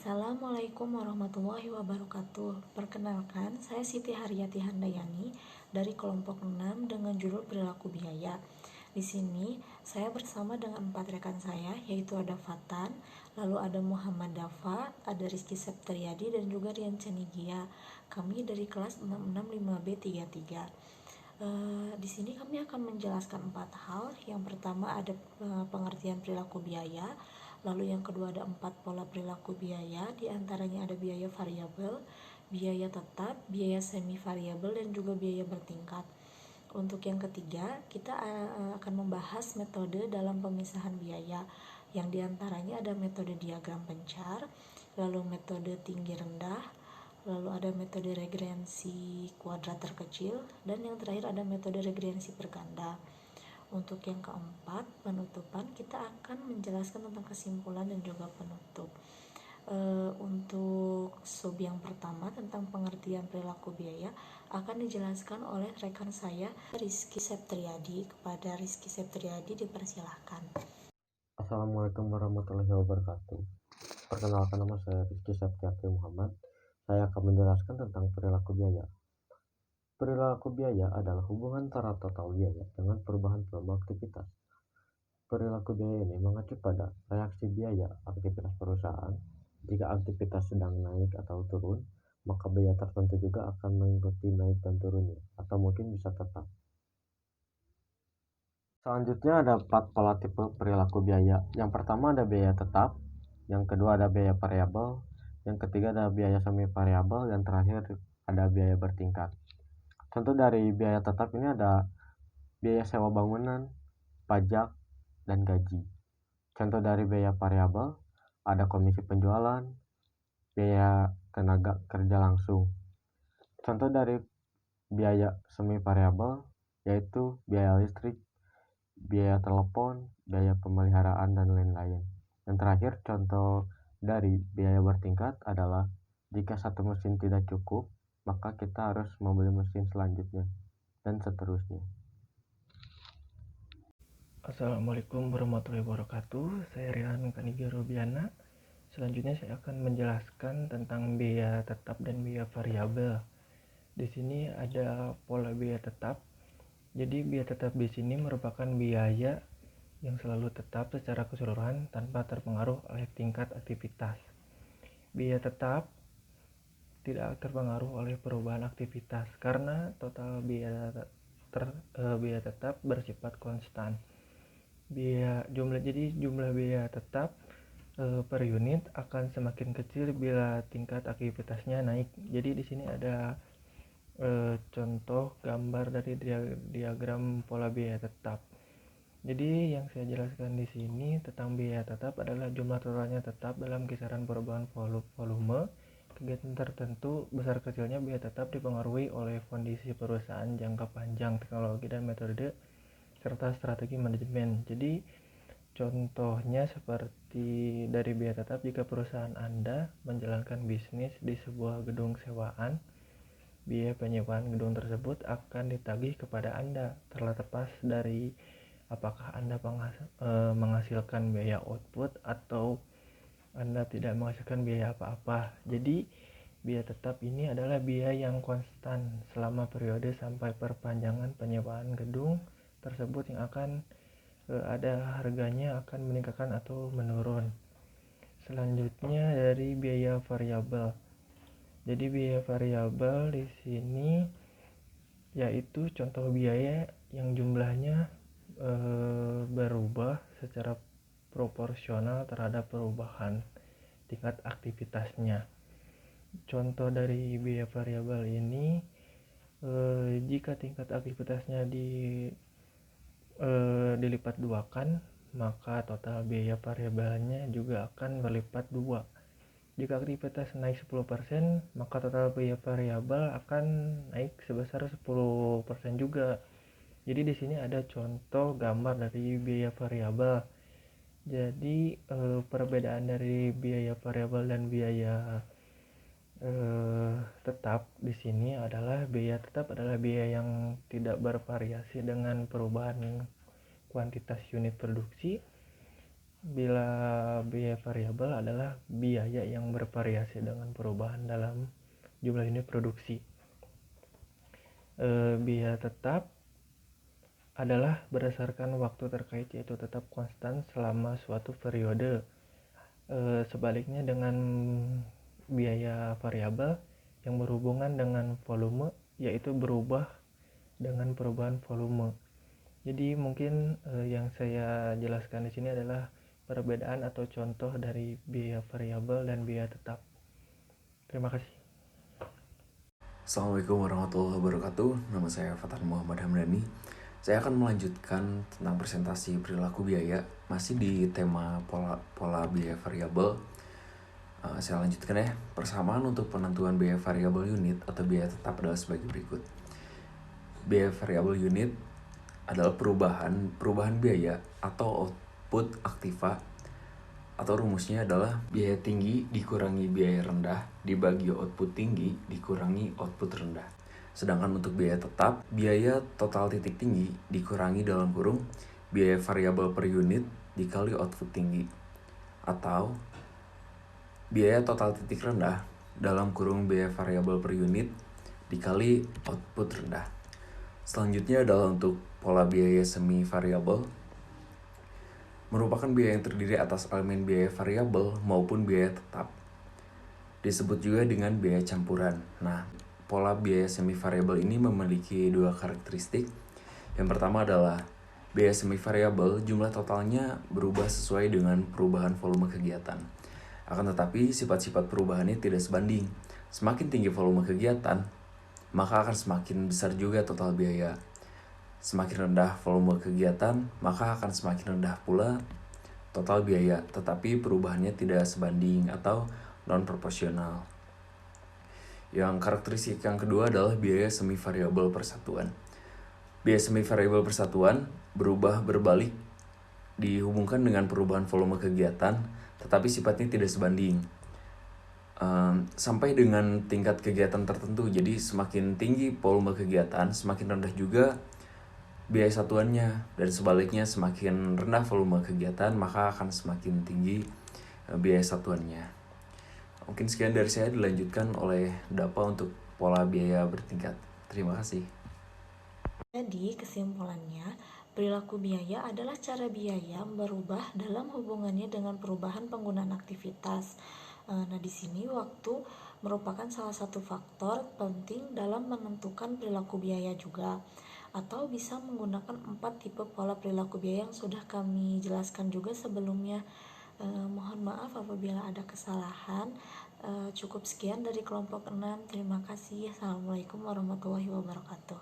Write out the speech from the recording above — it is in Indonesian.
Assalamualaikum warahmatullahi wabarakatuh. Perkenalkan, saya Siti Haryati Handayani dari kelompok 6 dengan judul Perilaku Biaya. Di sini saya bersama dengan 4 rekan saya, yaitu ada Fatan, lalu ada Muhammad Dafa, ada Rizky Septriadi dan juga Rian Cenigia. Kami dari kelas 665B33. Di sini kami akan menjelaskan 4 hal. Yang pertama ada pengertian perilaku biaya. Lalu yang kedua ada 4 pola perilaku biaya, di antaranya ada biaya variabel, biaya tetap, biaya semi variabel dan juga biaya bertingkat. Untuk yang ketiga, kita akan membahas metode dalam pemisahan biaya, yang diantaranya ada metode diagram pencar, lalu metode tinggi rendah, lalu ada metode regressi kuadrat terkecil, dan yang terakhir ada metode regressi berganda. Untuk yang keempat, penutupan, kita akan menjelaskan tentang kesimpulan dan juga penutup. Untuk sub yang pertama tentang pengertian perilaku biaya akan dijelaskan oleh rekan saya Rizky Septriadi. Kepada Rizky Septriadi dipersilahkan. Assalamualaikum warahmatullahi wabarakatuh. Perkenalkan, nama saya Rizky Septriadi Muhammad. Saya akan menjelaskan tentang perilaku biaya. Perilaku biaya adalah hubungan antara total biaya dengan perubahan volume aktivitas. Perilaku biaya ini mengacu pada reaksi biaya aktivitas perusahaan. Jika aktivitas sedang naik atau turun, maka biaya tertentu juga akan mengikuti naik dan turunnya, atau mungkin bisa tetap. Selanjutnya ada 4 pola tipe perilaku biaya. Yang pertama ada biaya tetap, yang kedua ada biaya variabel, yang ketiga ada biaya semi variabel, yang terakhir ada biaya bertingkat. Contoh dari biaya tetap ini ada biaya sewa bangunan, pajak, dan gaji. Contoh dari biaya variabel ada komisi penjualan, biaya tenaga kerja langsung. Contoh dari biaya semi variabel yaitu biaya listrik, biaya telepon, biaya pemeliharaan, dan lain-lain. Yang terakhir, contoh dari biaya bertingkat adalah jika satu mesin tidak cukup, maka kita harus membeli mesin selanjutnya, dan seterusnya. Assalamualaikum warahmatullahi wabarakatuh. Saya Rian Cenigia Rubiana. Selanjutnya saya akan menjelaskan tentang biaya tetap dan biaya variabel. Di sini ada pola biaya tetap. Jadi biaya tetap di sini merupakan biaya yang selalu tetap secara keseluruhan tanpa terpengaruh oleh tingkat aktivitas. Biaya tetap tidak terpengaruh oleh perubahan aktivitas karena total biaya tetap bersifat konstan. Jumlah biaya tetap per unit akan semakin kecil bila tingkat aktivitasnya naik. Jadi di sini ada contoh gambar dari diagram pola biaya tetap. Jadi yang saya jelaskan di sini tentang biaya tetap adalah jumlah totalnya tetap dalam kisaran perubahan volume kegiatan tertentu. Besar kecilnya biaya tetap dipengaruhi oleh kondisi perusahaan, jangka panjang, teknologi, dan metode serta strategi manajemen. Jadi contohnya seperti dari biaya tetap, jika perusahaan Anda menjalankan bisnis di sebuah gedung sewaan, biaya penyewaan gedung tersebut akan ditagih kepada Anda, terlepas dari apakah Anda menghasilkan biaya output atau Anda tidak menghasilkan biaya apa-apa. Jadi biaya tetap ini adalah biaya yang konstan selama periode sampai perpanjangan penyewaan gedung tersebut, yang akan ada harganya akan meningkatkan atau menurun. Selanjutnya dari biaya variabel. Jadi biaya variabel di sini yaitu contoh biaya yang jumlahnya berubah secara proporsional terhadap perubahan tingkat aktivitasnya. Contoh dari biaya variabel ini, jika tingkat aktivitasnya dilipat duakan, maka total biaya variabelnya juga akan berlipat dua. Jika aktivitas naik 10%, maka total biaya variabel akan naik sebesar 10% juga. Jadi di sini ada contoh gambar dari biaya variabel. Jadi perbedaan dari biaya variabel dan biaya tetap di sini adalah biaya tetap adalah biaya yang tidak bervariasi dengan perubahan kuantitas unit produksi. bila biaya variabel adalah biaya yang bervariasi dengan perubahan dalam jumlah unit produksi. Biaya tetap adalah berdasarkan waktu terkait, yaitu tetap konstan selama suatu periode. Sebaliknya dengan biaya variabel yang berhubungan dengan volume, yaitu berubah dengan perubahan volume. Jadi mungkin yang saya jelaskan di sini adalah perbedaan atau contoh dari biaya variabel dan biaya tetap. Terima kasih. Assalamualaikum warahmatullahi wabarakatuh. Nama saya Fatan Muhammad Hamdani. Saya akan melanjutkan tentang presentasi perilaku biaya, masih di tema pola biaya variabel. Saya lanjutkan ya. Persamaan untuk penentuan biaya variabel unit atau biaya tetap adalah sebagai berikut. Biaya variabel unit adalah perubahan biaya atau output aktiva, atau rumusnya adalah biaya tinggi dikurangi biaya rendah dibagi output tinggi dikurangi output rendah. Sedangkan untuk biaya tetap, biaya total titik tinggi dikurangi dalam kurung biaya variabel per unit dikali output tinggi, atau biaya total titik rendah dalam kurung biaya variabel per unit dikali output rendah. Selanjutnya adalah untuk pola biaya semi variabel, merupakan biaya yang terdiri atas elemen biaya variabel maupun biaya tetap. Disebut juga dengan biaya campuran. Nah, pola biaya semi variabel ini memiliki dua karakteristik. Yang pertama adalah biaya semi variabel jumlah totalnya berubah sesuai dengan perubahan volume kegiatan. Akan tetapi sifat-sifat perubahannya tidak sebanding. Semakin tinggi volume kegiatan, maka akan semakin besar juga total biaya. Semakin rendah volume kegiatan, maka akan semakin rendah pula total biaya, tetapi perubahannya tidak sebanding atau non-proporsional. Yang karakteristik yang kedua adalah biaya semi variabel persatuan. Biaya semi variabel persatuan berubah berbalik dihubungkan dengan perubahan volume kegiatan, tetapi sifatnya tidak sebanding. Sampai dengan tingkat kegiatan tertentu. Jadi semakin tinggi volume kegiatan, semakin rendah juga biaya satuannya, dan sebaliknya semakin rendah volume kegiatan maka akan semakin tinggi biaya satuannya. Mungkin sekian dari saya, dilanjutkan oleh Dapa untuk pola biaya bertingkat. Terima kasih. Jadi kesimpulannya, perilaku biaya adalah cara biaya berubah dalam hubungannya dengan perubahan penggunaan aktivitas. Nah, di sini waktu merupakan salah satu faktor penting dalam menentukan perilaku biaya juga. Atau bisa menggunakan 4 tipe pola perilaku biaya yang sudah kami jelaskan juga sebelumnya. Mohon maaf apabila ada kesalahan. Cukup sekian dari kelompok 6. Terima kasih. Assalamualaikum warahmatullahi wabarakatuh.